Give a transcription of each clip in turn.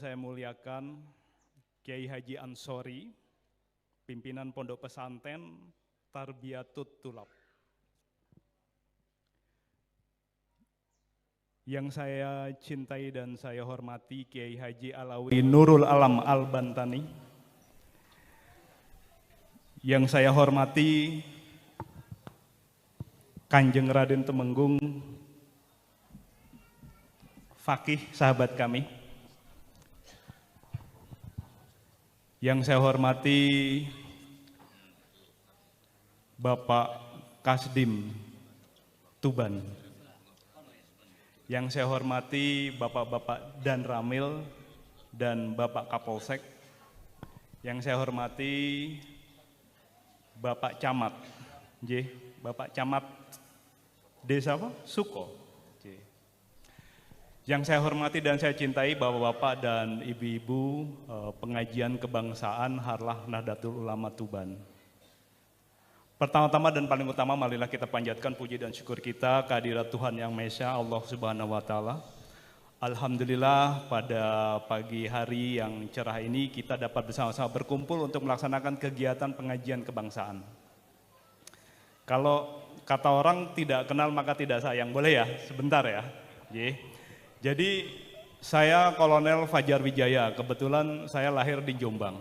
saya muliakan Kiai Haji Ansori, pimpinan Pondok Pesantren Tarbiyatut Tulab. Yang saya cintai dan saya hormati Kiai Haji Alawi Nurul Alam Al-Bantani. Yang saya hormati Kanjeng Raden Temenggung, Fakih sahabat kami. Yang saya hormati Bapak Kasdim Tuban. Yang saya hormati Bapak-Bapak Dan Ramil dan Bapak Kapolsek. Yang saya hormati Bapak Camat, Bapak Camat Desa apa? Suko. Yang saya hormati dan saya cintai Bapak-Bapak dan Ibu-Ibu pengajian kebangsaan Harlah Nahdlatul Ulama Tuban. Pertama-tama dan paling utama, marilah kita panjatkan puji dan syukur kita kehadirat Tuhan Yang Maha Esa, Allah Subhanahu wa Ta'ala. Alhamdulillah pada pagi hari yang cerah ini kita dapat bersama-sama berkumpul untuk melaksanakan kegiatan pengajian kebangsaan. Kalau kata orang tidak kenal maka tidak sayang, boleh ya? Sebentar ya. Jadi saya Kolonel Fajar Wijaya, kebetulan saya lahir di Jombang.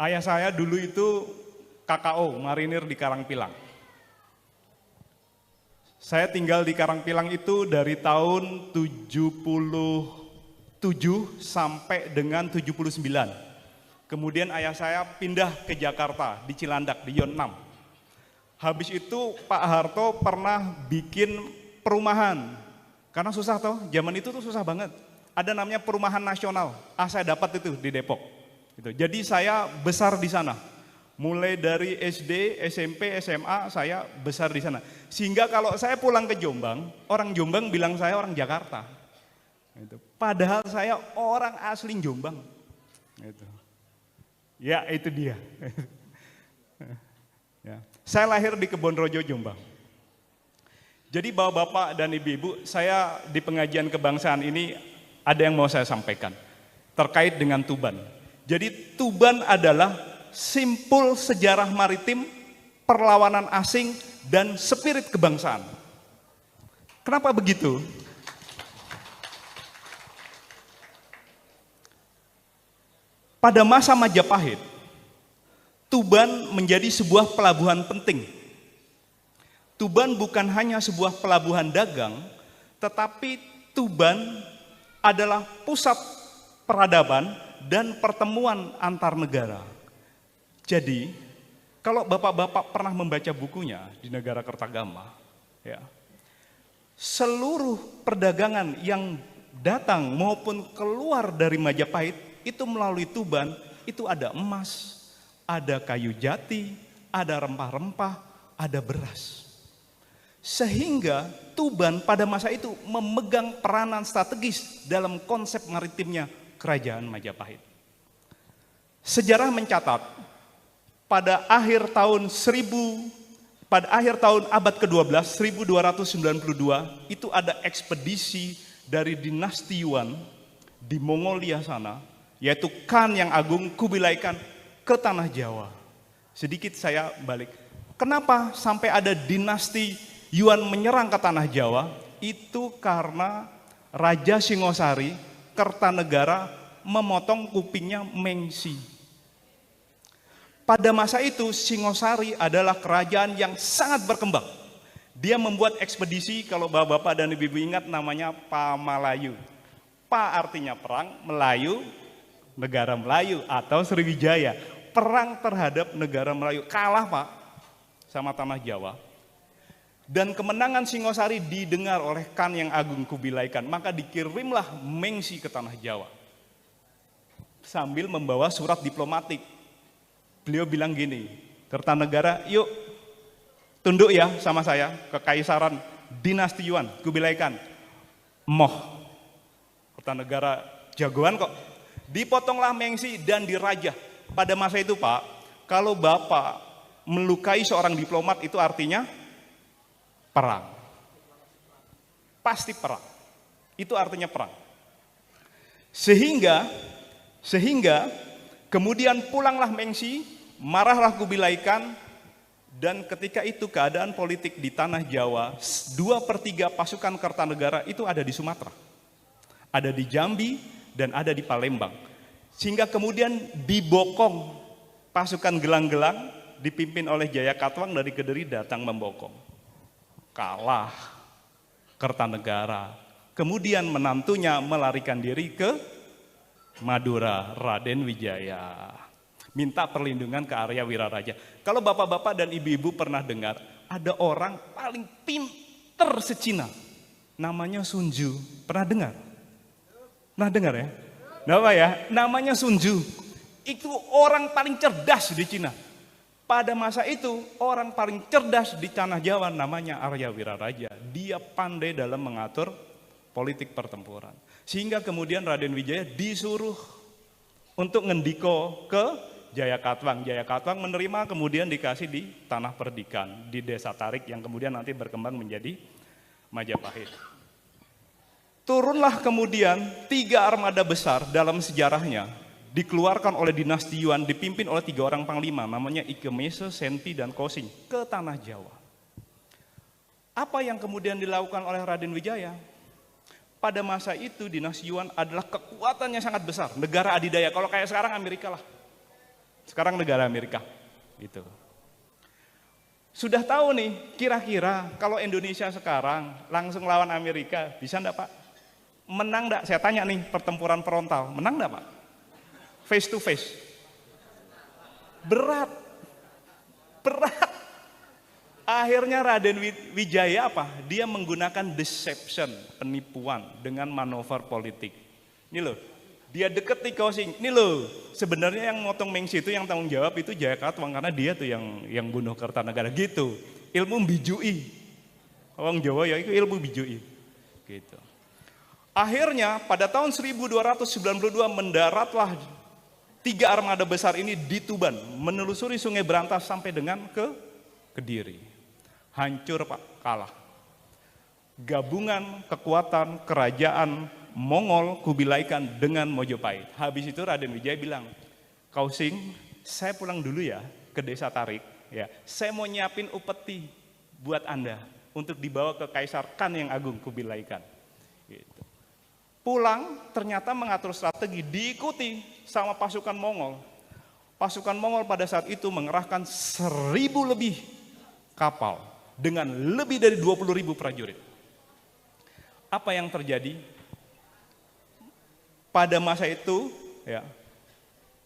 Ayah saya dulu itu KKO, marinir di Karangpilang. Saya tinggal di Karangpilang itu dari tahun 77 sampai dengan 79. Kemudian ayah saya pindah ke Jakarta, di Cilandak, di Yon 6. Habis itu Pak Harto pernah bikin perumahan. Karena susah toh, zaman itu tuh susah banget. Ada namanya perumahan nasional. Saya dapat itu di Depok. Jadi saya besar di sana. Mulai dari SD, SMP, SMA saya besar di sana. Sehingga kalau saya pulang ke Jombang, orang Jombang bilang saya orang Jakarta. Padahal saya orang asli Jombang. Ya itu dia. Saya lahir di Kebonrojo, Jombang. Jadi bapak-bapak dan ibu-ibu, saya di pengajian kebangsaan ini ada yang mau saya sampaikan terkait dengan Tuban. Jadi Tuban adalah simpul sejarah maritim, perlawanan asing, dan spirit kebangsaan. Kenapa begitu? Pada masa Majapahit, Tuban menjadi sebuah pelabuhan penting. Tuban bukan hanya sebuah pelabuhan dagang, tetapi Tuban adalah pusat peradaban dan pertemuan antar negara. Jadi, kalau bapak-bapak pernah membaca bukunya di Negara Kertagama, seluruh perdagangan yang datang maupun keluar dari Majapahit itu melalui Tuban, itu ada emas, ada kayu jati, ada rempah-rempah, ada beras. Sehingga Tuban pada masa itu memegang peranan strategis dalam konsep maritimnya Kerajaan Majapahit. Sejarah mencatat pada akhir tahun abad ke-12, 1292, itu ada ekspedisi dari dinasti Yuan di Mongolia sana, yaitu Khan yang Agung Kubilai Khan ke tanah Jawa. Sedikit saya balik. Kenapa sampai ada dinasti Yuan menyerang ke tanah Jawa? Itu karena Raja Singosari Kertanegara memotong kupingnya Mengsi. Pada masa itu Singosari adalah kerajaan yang sangat berkembang. Dia membuat ekspedisi, kalau bapak-bapak dan ibu-ibu ingat, namanya Pamalayu. Pa artinya perang, Melayu, negara Melayu atau Sriwijaya. Perang terhadap negara Melayu, kalah Pak sama tanah Jawa. Dan kemenangan Singosari didengar oleh Khan yang Agung Kubilai Khan, maka dikirimlah Mengsi ke tanah Jawa sambil membawa surat diplomatik. Beliau bilang gini, Kertanegara, yuk tunduk ya sama saya, kekaisaran dinasti Yuan Kubilai Khan. Moh, Kertanegara jagoan kok. Dipotonglah Mengsi dan dirajah. Pada masa itu Pak, kalau Bapak melukai seorang diplomat itu artinya perang. Pasti perang. Itu artinya perang. Sehingga kemudian pulanglah Mengsi, marahlah Kubilai Khan, dan ketika itu keadaan politik di tanah Jawa, 2/3 pasukan Kertanegara itu ada di Sumatera, ada di Jambi, dan ada di Palembang. Sehingga kemudian dibokong pasukan gelang-gelang dipimpin oleh Jaya Katwang dari Kediri datang membokong. Kalah Kertanegara. Kemudian menantunya melarikan diri ke Madura, Raden Wijaya. Minta perlindungan ke Arya Wiraraja. Kalau bapak-bapak dan ibu-ibu pernah dengar, ada orang paling pinter se-Cina. Namanya Sun Tzu. Pernah dengar? Pernah dengar ya? Nama ya? Namanya Sun Tzu. Itu orang paling cerdas di Cina. Pada masa itu, orang paling cerdas di tanah Jawa namanya Arya Wiraraja. Dia pandai dalam mengatur politik pertempuran. Sehingga kemudian Raden Wijaya disuruh untuk ngendiko ke Jaya Katwang. Jaya Katwang menerima, kemudian dikasih di Tanah Perdikan, di Desa Tarik yang kemudian nanti berkembang menjadi Majapahit. Turunlah kemudian 3 armada besar dalam sejarahnya, dikeluarkan oleh dinasti Yuan, dipimpin oleh 3 orang panglima, namanya Ike Mese, Senpi, dan Kosing, ke tanah Jawa. Apa yang kemudian dilakukan oleh Raden Wijaya? Pada masa itu dinasti Yuan adalah kekuatan yang sangat besar, negara adidaya. Kalau kayak sekarang Amerika lah, sekarang negara Amerika, gitu. Sudah tahu nih, kira-kira kalau Indonesia sekarang langsung lawan Amerika, bisa enggak Pak? Menang enggak? Saya tanya nih, pertempuran frontal, menang enggak Pak? Face to face. Berat. Akhirnya Raden Wijaya apa? Dia menggunakan deception, penipuan dengan manuver politik. Ini loh, dia deketi Kosing. Ini loh, sebenarnya yang motong Mengsi itu yang tanggung jawab itu Jaya Katwang, karena dia tuh yang bunuh Kertanegara gitu. Ilmu bijui. Orang Jawa ya itu ilmu bijui. Gitu. Akhirnya pada tahun 1292 mendaratlah 3 armada besar ini di Tuban, menelusuri Sungai Berantas sampai dengan ke Kediri. Hancur Pak, kalah. Gabungan kekuatan kerajaan Mongol Kubilai Khan dengan Mojopahit. Habis itu Raden Wijaya bilang, Kosing, saya pulang dulu ya ke Desa Tarik. Ya, saya mau nyiapin upeti buat Anda untuk dibawa ke Kaisar Khan yang Agung Kubilai Khan. Gitu. Pulang ternyata mengatur strategi, diikuti sama pasukan Mongol. Pasukan Mongol pada saat itu mengerahkan 1.000 lebih kapal dengan lebih dari 20.000 prajurit. Apa yang terjadi? Pada masa itu ya,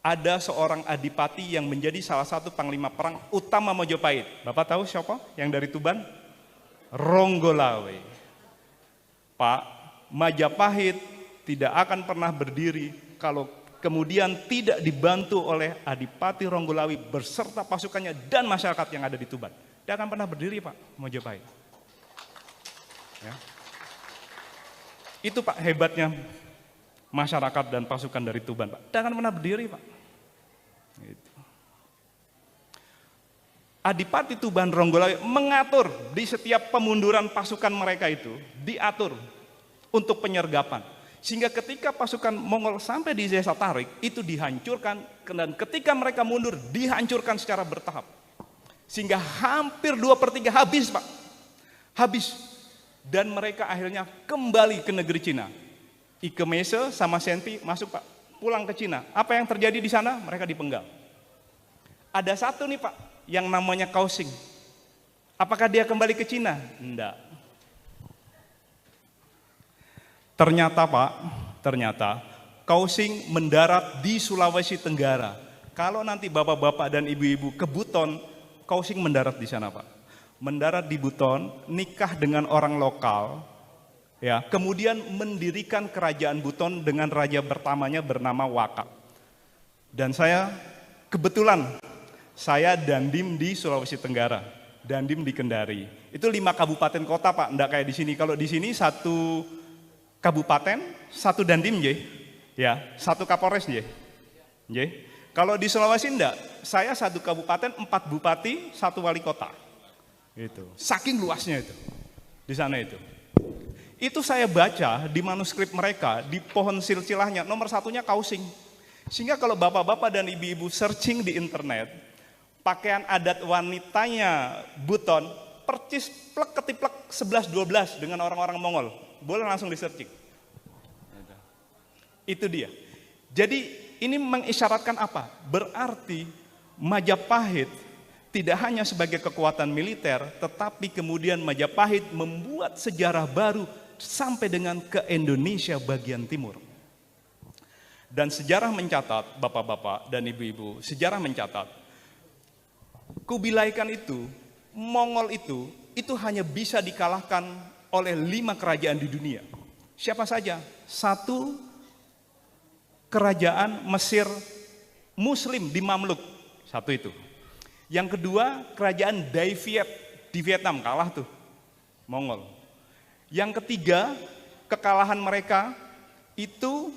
ada seorang adipati yang menjadi salah satu panglima perang utama Mojopahit. Bapak tahu siapa yang dari Tuban? Ronggolawe. Pak, Majapahit tidak akan pernah berdiri kalau kemudian tidak dibantu oleh Adipati Ronggolawe berserta pasukannya dan masyarakat yang ada di Tuban. Tidak akan pernah berdiri Pak Majapahit. Ya. Itu Pak hebatnya masyarakat dan pasukan dari Tuban Pak. Tidak akan pernah berdiri Pak. Gitu. Adipati Tuban Ronggolawe mengatur di setiap pemunduran pasukan mereka itu diatur untuk penyergapan. Sehingga ketika pasukan Mongol sampai di Desa Tarik, itu dihancurkan, dan ketika mereka mundur, dihancurkan secara bertahap. Sehingga hampir 2/3 habis Pak. Habis. Dan mereka akhirnya kembali ke negeri Cina. Ike Mese sama Senpi masuk Pak, pulang ke Cina. Apa yang terjadi di sana? Mereka dipenggal. Ada satu nih Pak, yang namanya Kosing. Apakah dia kembali ke Cina? Enggak. Ternyata Kosing mendarat di Sulawesi Tenggara. Kalau nanti bapak-bapak dan ibu-ibu ke Buton, Kosing mendarat di sana Pak. Mendarat di Buton, nikah dengan orang lokal, ya, kemudian mendirikan kerajaan Buton dengan raja pertamanya bernama Waka. Dan saya kebetulan saya dandim di Sulawesi Tenggara, dandim di Kendari. Itu 5 kabupaten kota Pak, enggak kayak di sini. Kalau di sini 1 kabupaten, 1 dandim ya, 1 kapolres ya. Kalau di Sulawesi enggak, saya 1 kabupaten, 4 bupati, 1 wali kota. Itu. Saking luasnya itu. Di sana itu. Itu saya baca di manuskrip mereka, di pohon silsilahnya, nomor satunya kausing. Sehingga kalau bapak-bapak dan ibu-ibu searching di internet, pakaian adat wanitanya buton, percis plek ketiplek 11-12 dengan orang-orang Mongol. Boleh langsung di searching. Itu dia. Jadi ini mengisyaratkan apa? Berarti Majapahit tidak hanya sebagai kekuatan militer, tetapi kemudian Majapahit membuat sejarah baru sampai dengan ke Indonesia bagian timur. Dan sejarah mencatat, bapak-bapak dan ibu-ibu, sejarah mencatat, Kubilai Khan itu, Mongol itu hanya bisa dikalahkan oleh 5 kerajaan di dunia. Siapa saja? 1, kerajaan Mesir Muslim di Mamluk, 1 itu. Yang kedua, kerajaan Dai Viet di Vietnam, kalah tuh, Mongol. Yang ketiga, kekalahan mereka itu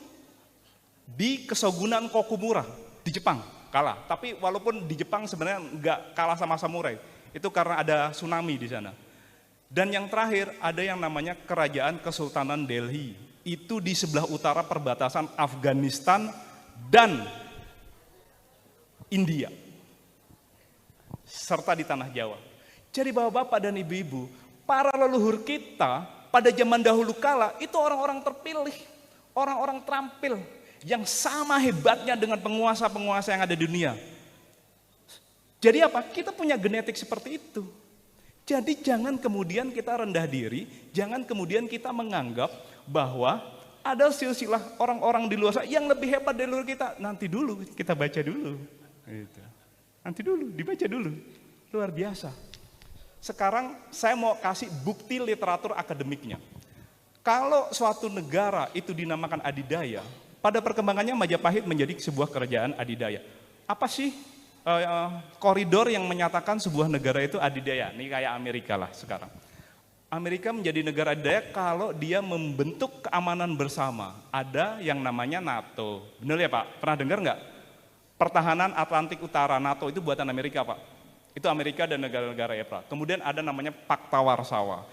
di Kesogunan Kokumura di Jepang, kalah. Tapi walaupun di Jepang sebenarnya nggak kalah sama samurai, itu karena ada tsunami di sana. Dan yang terakhir ada yang namanya Kerajaan Kesultanan Delhi, itu di sebelah utara perbatasan Afghanistan dan India, serta di tanah Jawa. Jadi bapak-bapak dan ibu-ibu, para leluhur kita pada zaman dahulu kala itu orang-orang terpilih, orang-orang terampil yang sama hebatnya dengan penguasa-penguasa yang ada di dunia. Jadi apa? Kita punya genetik seperti itu. Jadi jangan kemudian kita rendah diri, jangan kemudian kita menganggap bahwa ada silsilah orang-orang di luar sana yang lebih hebat dari leluhur kita. Nanti dulu, kita baca dulu. Gitu. Nanti dulu, dibaca dulu. Luar biasa. Sekarang saya mau kasih bukti literatur akademiknya. Kalau suatu negara itu dinamakan adidaya, pada perkembangannya Majapahit menjadi sebuah kerajaan adidaya. Apa sih koridor yang menyatakan sebuah negara itu adidaya? Ini kayak Amerika lah sekarang. Amerika menjadi negara adidaya kalau dia membentuk keamanan bersama. Ada yang namanya NATO. Benar ya Pak? Pernah dengar nggak? Pertahanan Atlantik Utara, NATO itu buatan Amerika Pak. Itu Amerika dan negara-negara Eropa. Kemudian ada namanya Pakta Warsawa.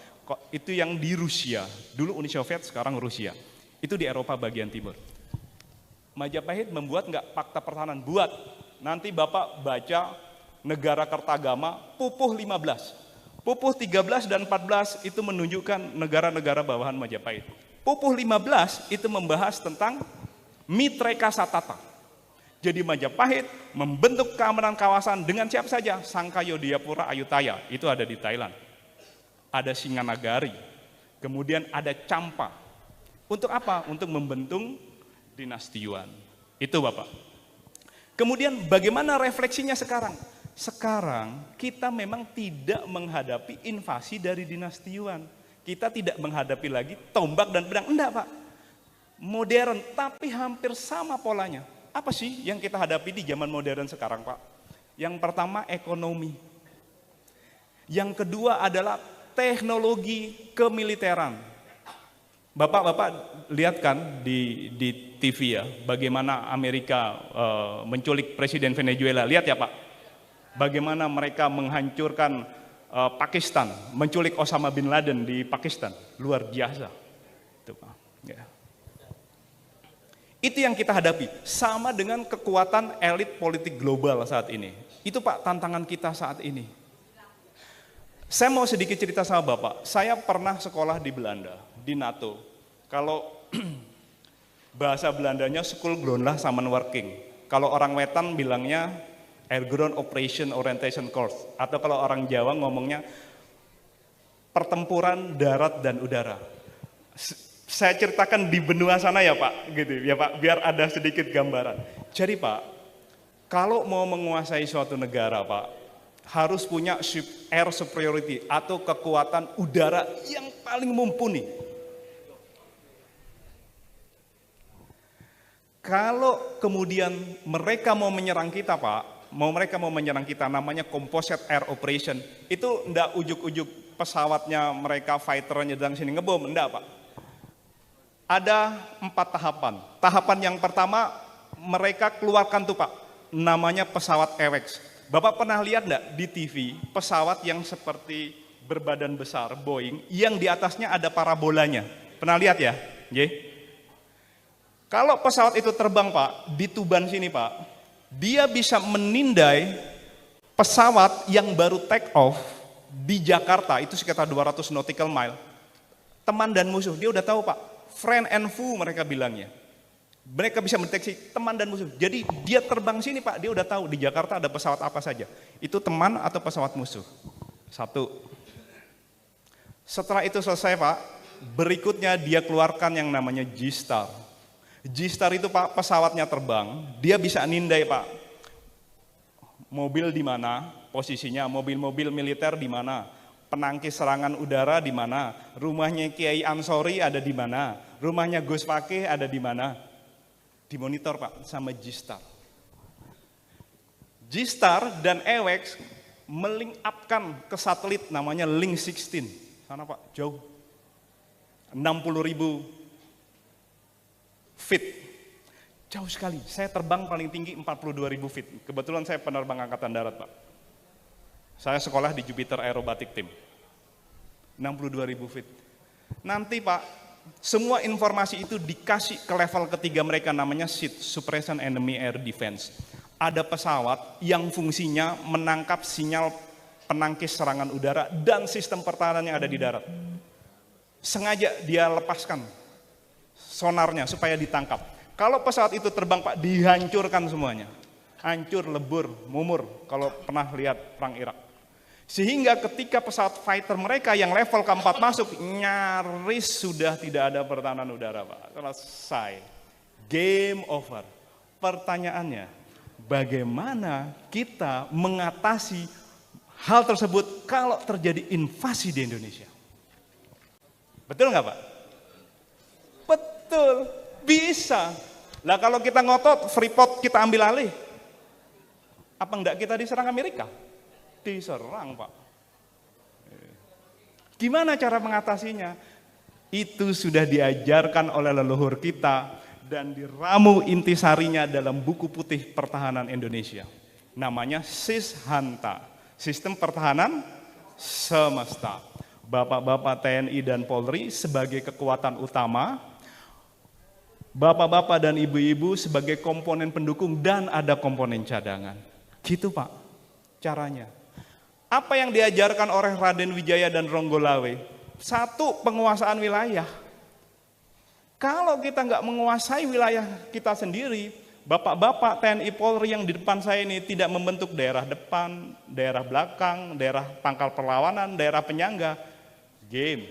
Itu yang di Rusia. Dulu Uni Soviet, sekarang Rusia. Itu di Eropa bagian timur. Majapahit membuat nggak Pakta Pertahanan? Buat. Nanti Bapak baca Negara Kertagama, Pupuh 15. Pupuh 13 dan 14 itu menunjukkan negara-negara bawahan Majapahit. Pupuh 15 itu membahas tentang Mitreka Satata. Jadi Majapahit membentuk keamanan kawasan dengan siapa saja? Sangkayodayapura Ayutthaya, itu ada di Thailand. Ada Singanagari, kemudian ada Champa. Untuk apa? Untuk membentuk dinasti Yuan. Itu Bapak. Kemudian bagaimana refleksinya sekarang? Sekarang kita memang tidak menghadapi invasi dari dinasti Yuan. Kita tidak menghadapi lagi tombak dan pedang. Enggak Pak. Modern, tapi hampir sama polanya. Apa sih yang kita hadapi di zaman modern sekarang Pak? Yang pertama ekonomi. Yang kedua adalah teknologi kemiliteran. Bapak-bapak lihat kan di TV ya, bagaimana Amerika menculik Presiden Venezuela. Lihat ya Pak, bagaimana mereka menghancurkan Pakistan, menculik Osama bin Laden di Pakistan. Luar biasa. Itu Pak. Ya. Itu yang kita hadapi, sama dengan kekuatan elit politik global saat ini. Itu Pak tantangan kita saat ini. Saya mau sedikit cerita sama Bapak, saya pernah sekolah di Belanda, di NATO. Kalau bahasa Belandanya Schoolgroundlah Samenwerking. Kalau orang Wetan bilangnya Airground Operation Orientation Course. Atau kalau orang Jawa ngomongnya pertempuran darat dan udara. Saya ceritakan di benua sana ya Pak, gitu ya Pak, biar ada sedikit gambaran. Jadi Pak, kalau mau menguasai suatu negara Pak, harus punya air superiority atau kekuatan udara yang paling mumpuni. Kalau kemudian mereka mau menyerang kita Pak, mereka mau menyerang kita namanya composite air operation, itu enggak ujuk-ujuk pesawatnya mereka fighternya sedang sini ngebom, enggak Pak. Ada 4 tahapan. Tahapan yang pertama, mereka keluarkan tuh Pak, namanya pesawat AWACS. Bapak pernah lihat enggak di TV pesawat yang seperti berbadan besar, Boeing, yang di atasnya ada parabolanya. Pernah lihat ya? Kalau pesawat itu terbang Pak, di Tuban sini Pak, dia bisa menindai pesawat yang baru take off di Jakarta, itu sekitar 200 nautical mile. Teman dan musuh, dia udah tahu Pak, friend and foe mereka bilangnya. Mereka bisa mendeteksi teman dan musuh. Jadi dia terbang sini Pak, dia udah tahu di Jakarta ada pesawat apa saja. Itu teman atau pesawat musuh. Satu. Setelah itu selesai Pak, berikutnya dia keluarkan yang namanya G-Star. G-Star itu Pak, pesawatnya terbang, dia bisa nindai Pak. Mobil di mana posisinya, mobil-mobil militer di mana, penangkis serangan udara di mana, rumahnya Kiai Ansori ada di mana, rumahnya Gus Fakih ada di mana. Dimonitor Pak sama G-Star. G-Star dan AWACS melink upkan ke satelit namanya Link 16. Sana Pak, jauh. 60.000 feet. Jauh sekali. Saya terbang paling tinggi 42.000 feet. Kebetulan saya penerbang angkatan darat, Pak. Saya sekolah di Jupiter Aerobatic Team. 62.000 feet. Nanti Pak, semua informasi itu dikasih ke level ketiga mereka namanya SEAD, Suppression Enemy Air Defense. Ada pesawat yang fungsinya menangkap sinyal penangkis serangan udara dan sistem pertahanan yang ada di darat. Sengaja dia lepaskan sonarnya supaya ditangkap. Kalau pesawat itu terbang Pak, dihancurkan semuanya. Hancur, lebur, mumur, kalau pernah lihat perang Irak. Sehingga ketika pesawat fighter mereka yang level keempat masuk, nyaris sudah tidak ada pertahanan udara Pak. Selesai. Game over. Pertanyaannya, bagaimana kita mengatasi hal tersebut kalau terjadi invasi di Indonesia? Betul nggak Pak? Betul, bisa. Lah kalau kita ngotot, Freeport kita ambil alih, apa enggak kita diserang Amerika? Diserang Pak. Gimana cara mengatasinya? Itu sudah diajarkan oleh leluhur kita dan diramu intisarinya dalam buku putih pertahanan Indonesia. Namanya SISHANTA, Sistem Pertahanan Semesta. Bapak-bapak TNI dan Polri sebagai kekuatan utama, bapak-bapak dan ibu-ibu sebagai komponen pendukung dan ada komponen cadangan. Gitu Pak caranya. Apa yang diajarkan oleh Raden Wijaya dan Ronggolawe? Satu, penguasaan wilayah. Kalau kita nggak menguasai wilayah kita sendiri, bapak-bapak TNI Polri yang di depan saya ini tidak membentuk daerah depan, daerah belakang, daerah pangkal perlawanan, daerah penyangga. Game.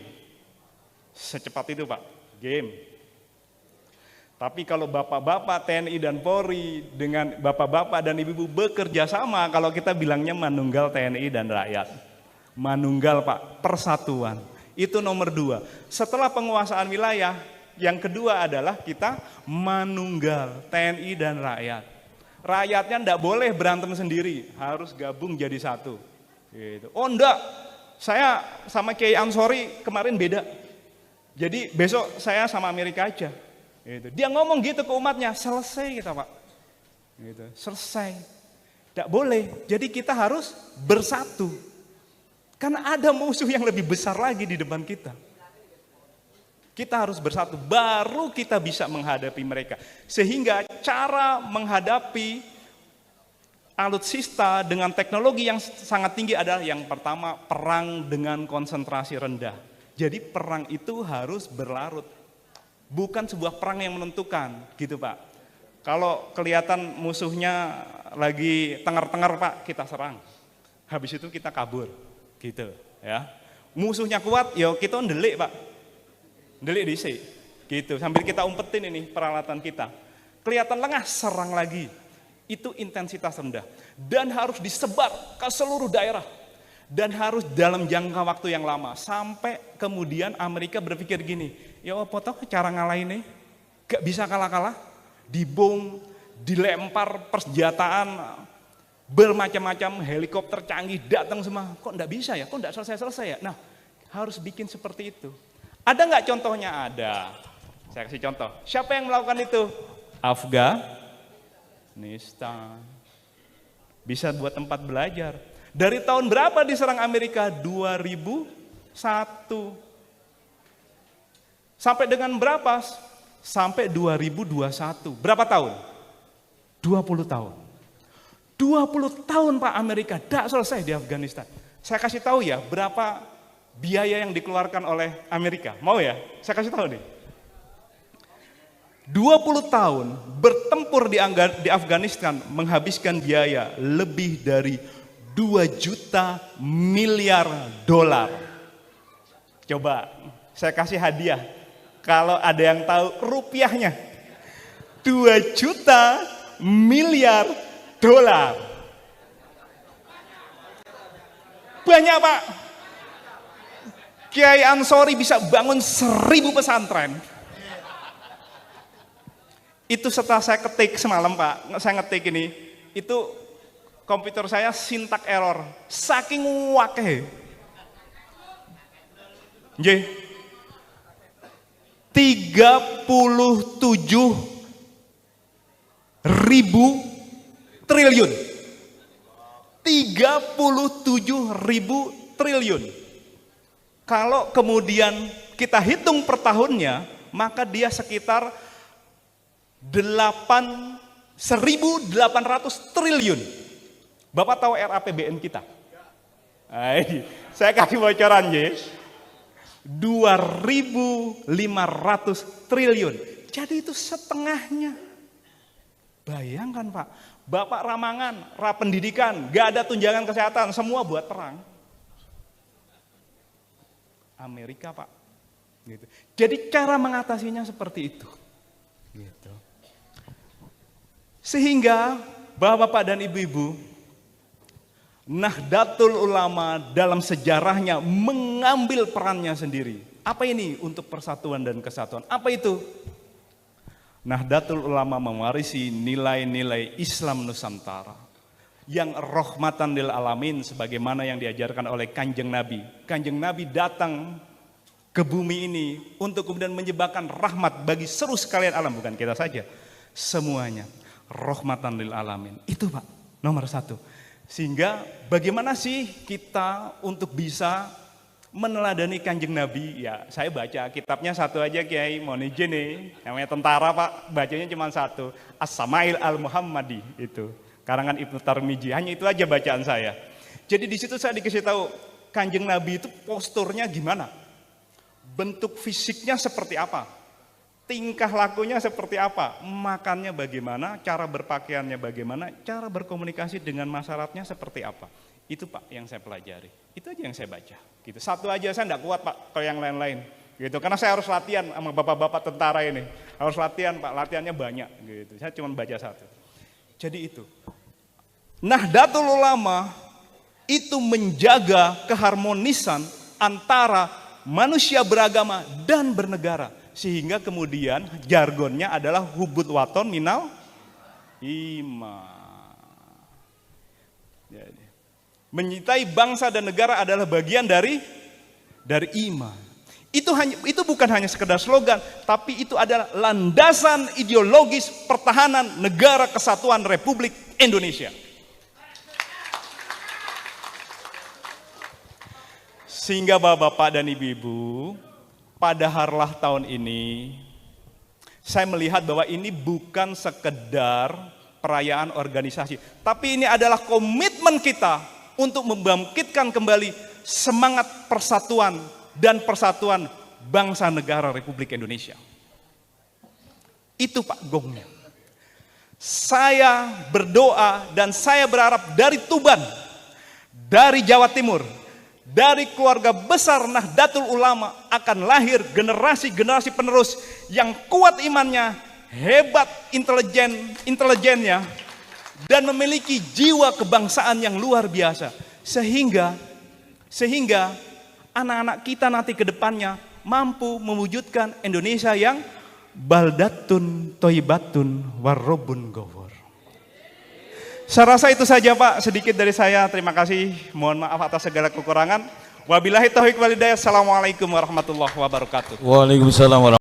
Secepat itu Pak, game. Tapi kalau bapak-bapak TNI dan Polri dengan bapak-bapak dan ibu-ibu bekerja sama, kalau kita bilangnya manunggal TNI dan rakyat. Manunggal Pak, persatuan. Itu nomor 2. Setelah penguasaan wilayah, yang kedua adalah kita manunggal TNI dan rakyat. Rakyatnya enggak boleh berantem sendiri, harus gabung jadi satu. Gitu. Oh enggak, saya sama Kiai Ansori kemarin beda. Jadi besok saya sama Amerika aja. Gitu. Dia ngomong gitu ke umatnya, selesai kita Pak. Gitu. Selesai. Tidak boleh. Jadi kita harus bersatu. Karena ada musuh yang lebih besar lagi di depan kita. Kita harus bersatu, baru kita bisa menghadapi mereka. Sehingga cara menghadapi alutsista dengan teknologi yang sangat tinggi adalah yang pertama, perang dengan konsentrasi rendah. Jadi perang itu harus berlarut. Bukan sebuah perang yang menentukan, gitu Pak. Kalau kelihatan musuhnya lagi tengar-tengar Pak, kita serang. Habis itu kita kabur, gitu ya. Musuhnya kuat, ya kita ndelik Pak. Ndelik dhisik, gitu. Sambil kita umpetin ini peralatan kita. Kelihatan lengah, serang lagi. Itu intensitas rendah. Dan harus disebar ke seluruh daerah. Dan harus dalam jangka waktu yang lama. Sampai kemudian Amerika berpikir gini, ya apa toh cara ngalahinnya? Gak bisa kalah-kalah. Dibom, dilempar persenjataan, bermacam-macam helikopter canggih datang semua. Kok enggak bisa ya? Kok enggak selesai-selesai ya? Nah, harus bikin seperti itu. Ada nggak contohnya? Ada. Saya kasih contoh. Siapa yang melakukan itu? Afghanistan. Bisa buat tempat belajar. Dari tahun berapa diserang Amerika? 2001. Sampai dengan berapa? Sampai 2021. Berapa tahun? 20 tahun. 20 tahun Pak Amerika tidak selesai di Afghanistan. Saya kasih tahu ya berapa biaya yang dikeluarkan oleh Amerika. Mau ya? Saya kasih tahu nih. 20 tahun bertempur di Afghanistan menghabiskan biaya lebih dari 2 juta miliar dolar. Coba saya kasih hadiah. Kalau ada yang tahu rupiahnya. 2 juta miliar dolar. Banyak Pak. Kiai Ansori bisa bangun 1000 pesantren. Itu setelah saya ketik semalam Pak, saya ngetik ini, itu komputer saya sintak error, saking wakeh. Nggih. 37.000 triliun. 37.000 triliun. Kalau kemudian kita hitung per tahunnya, maka dia sekitar 1.800 triliun. Bapak tahu RAPBN kita? Saya kasih bocoran ya. 2.500 triliun. Jadi itu setengahnya. Bayangkan Pak, Bapak Ramangan, pendidikan, gak ada tunjangan kesehatan, semua buat perang. Amerika Pak. Gitu. Jadi cara mengatasinya seperti itu. Gitu. Sehingga Bapak-bapak dan Ibu-ibu, Nahdlatul Ulama dalam sejarahnya mengambil perannya sendiri. Apa ini untuk persatuan dan kesatuan? Apa itu? Nahdlatul Ulama mewarisi nilai-nilai Islam Nusantara yang rahmatan lil alamin sebagaimana yang diajarkan oleh Kanjeng Nabi. Kanjeng Nabi datang ke bumi ini untuk kemudian menyebabkan rahmat bagi seluruh sekalian alam, bukan kita saja, semuanya. Rahmatan lil alamin. Itu Pak, nomor 1. Sehingga bagaimana sih kita untuk bisa meneladani Kanjeng Nabi? Ya saya baca kitabnya satu aja Kiai, mohon izin nih, namanya tentara Pak, bacanya cuma satu, As-Samail Al-Muhammadi, itu karangan Ibnu Tarmizi, hanya itu aja bacaan saya. Jadi di situ saya dikasih tahu Kanjeng Nabi itu posturnya gimana, bentuk fisiknya seperti apa, tingkah lakunya seperti apa, makannya bagaimana, cara berpakaiannya bagaimana, cara berkomunikasi dengan masyarakatnya seperti apa. Itu Pak yang saya pelajari, itu aja yang saya baca. Gitu. Satu aja saya enggak kuat Pak, kalau yang lain-lain. Gitu. Karena saya harus latihan sama bapak-bapak tentara ini, harus latihan Pak, latihannya banyak. Gitu. Saya cuma baca satu. Jadi itu, Nahdlatul Ulama itu menjaga keharmonisan antara manusia beragama dan bernegara. Sehingga kemudian jargonnya adalah hubud waton minal iman. Jadi, menyintai bangsa dan negara adalah bagian dari iman. Itu bukan hanya sekedar slogan, tapi itu adalah landasan ideologis pertahanan negara kesatuan Republik Indonesia. Sehingga Bapak-bapak dan Ibu-ibu, pada harlah tahun ini, saya melihat bahwa ini bukan sekedar perayaan organisasi, tapi ini adalah komitmen kita untuk membangkitkan kembali semangat persatuan dan persatuan bangsa negara Republik Indonesia. Itu Pak gongnya. Saya berdoa dan saya berharap dari Tuban, dari Jawa Timur, dari keluarga besar Nahdlatul Ulama akan lahir generasi-generasi penerus yang kuat imannya, hebat intelijennya, dan memiliki jiwa kebangsaan yang luar biasa. Sehingga anak-anak kita nanti ke depannya mampu mewujudkan Indonesia yang baldatun toibatun warrobun gawur. Saya rasa itu saja Pak, sedikit dari saya. Terima kasih, mohon maaf atas segala kekurangan. Wabillahi taufiq wal hidayah. Assalamualaikum warahmatullahi wabarakatuh. Waalaikumsalam warahmatullahi wabarakatuh.